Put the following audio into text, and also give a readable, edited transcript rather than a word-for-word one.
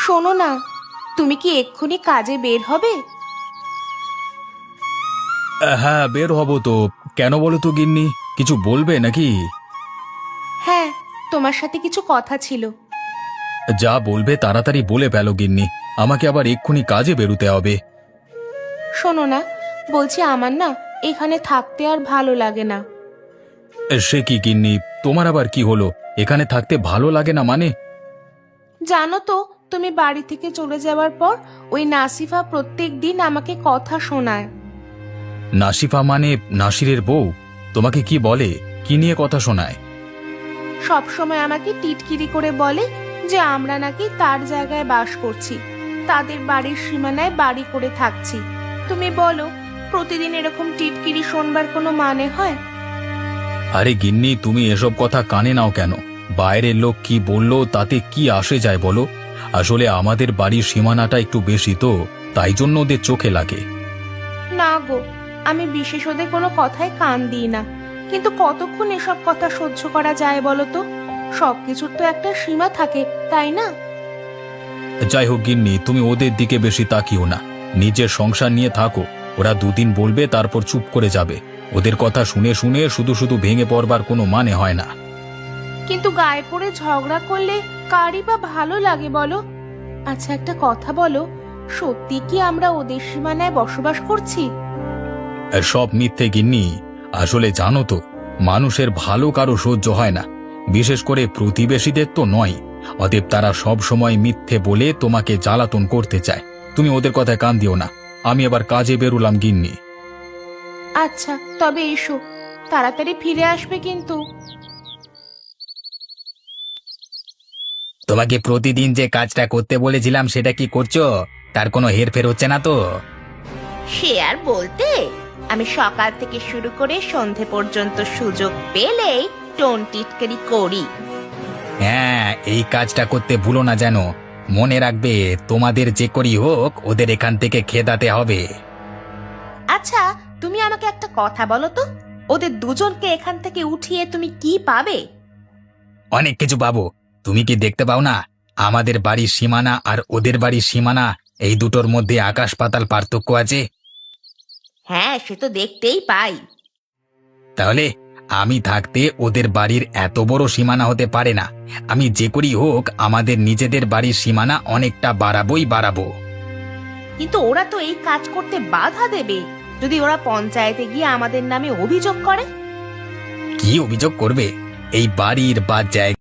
শোনো না, তুমি কি এক্ষুনি কাজে বের হবে? হ্যাঁ, বের হব তো। কেন বলো তো গিন্নি, কিছু বলবে নাকি? হ্যাঁ, তোমার সাথে কিছু কথা ছিল। যা বলবে তাড়াতাড়ি বলে ফেলো গিন্নি, আমাকে আবার এক্ষুনি কাজে বেরোতে হবে। শোনো না, বলছি আমার না এখানে থাকতে আর ভালো লাগে না। সে কি গিন্নি, তোমার আবার কি হলো? এখানে থাকতে ভালো লাগে না মানে? জানো তো, তুমি বাড়ি থেকে চলে যাওয়ার পর ওই নাসিফা প্রত্যেক দিন আমাকে কথা শোনায়। নাসিফা মানে নাসিরের বউ? তোমাকে কি বলে, কি নিয়ে কথা শোনায়? সব সময় আমাকে টিটকিরি করে বলে যে আমরা নাকি তার জায়গায় বাস করছি, তাদের বাড়ির সীমানায় বাড়ি করে থাকছি। তুমি বলো, প্রতিদিন এরকম টিটকিরি শোনবার কোনো মানে হয়? আরে গিন্নি, তুমি এসব কথা কানে নাও কেন? বাইরের লোক কি বললো তাতে কি আসে যায় বলো? আসলে আমাদের বাড়ির সীমানাটা একটু বেশি তো, তাই জন্য ওদের চোখে লাগে। না গো, আমি বিশেষ ওদের কোনো কথায় কান দিই না, কিন্তু কতক্ষণ এসব কথা সহ্য করা যায় বলো তো? সবকিছুর তো একটা সীমা থাকে, তাই না? যাই হোক গিন্নি, তুমি ওদের দিকে বেশি তাকিও না। নিজের সংসার নিয়ে থাকো। ওরা দুদিন বলবে, তারপর চুপ করে যাবে। ওদের কথা শুনে শুনে শুধু শুধু ভেঙে পড়বার কোনো মানে হয় না। কিন্তু গায়ে পড়ে ঝগড়া করলে কারই বা ভালো লাগে বলো? আচ্ছা, একটা কথা বলো, সত্যি কি আমরা ওদের সীমানায় বসবাস করছি? সব মিথ্যে গিন্নি। আসলে জানো তো, মানুষের ভালো কারো সহ্য হয় না, বিশেষ করে প্রতিবেশীদের তো নয়। অতএব তারা সব সময় মিথ্যে বলে তোমাকে জ্বালাতন করতে চায়। তুমি ওদের কথায় কান দিও না। আমি আবার কাজে বেরোলাম গিন্নি। আচ্ছা, তবে এসো, তাড়াতাড়ি ফিরে আসবে কিন্তু। তোমাকে প্রতিদিন যে কাজটা করতে বলেছিলাম সেটা কি করছো? তার কোনো হেরফের হচ্ছে না তো? সে আর বলতে, আমি সকাল থেকে শুরু করে সন্ধে পর্যন্ত সুযোগ পেলেই টোন টিটকারি করি। হ্যাঁ, এই কাজটা করতে ভুলো না যেন। মনে রাখবে, তোমাদের যে করি হোক ওদের এখান থেকে খেদাতে হবে। আচ্ছা, তুমি আমাকে একটা কথা বলো তো, ওদের দুজনকে এখান থেকে উঠিয়ে তুমি কি পাবে? অনেক কিছু পাবো। তুমি কি দেখতে পাও না, আমাদের বাড়ির সীমানা আর ওদের বাড়ির সীমানা, এই দুটোর মধ্যে আকাশ পাতাল পার্থক্য আছে। হ্যাঁ, সে তো দেখতেই পাই। তাহলে আমি থাকতে ওদের বাড়ির এত বড় সীমানা হতে পারে না। আমি যে করি হোক আমাদের নিজেদের বাড়ির সীমানা অনেকটা বাড়াবোই বাড়াবো। কিন্তু ওরা তো এই কাজ করতে বাধা দেবে, যদি ওরা পঞ্চায়েতে গিয়ে আমাদের নামে অভিযোগ করে। কি অভিযোগ করবে? এই বাড়ির বা জায়গা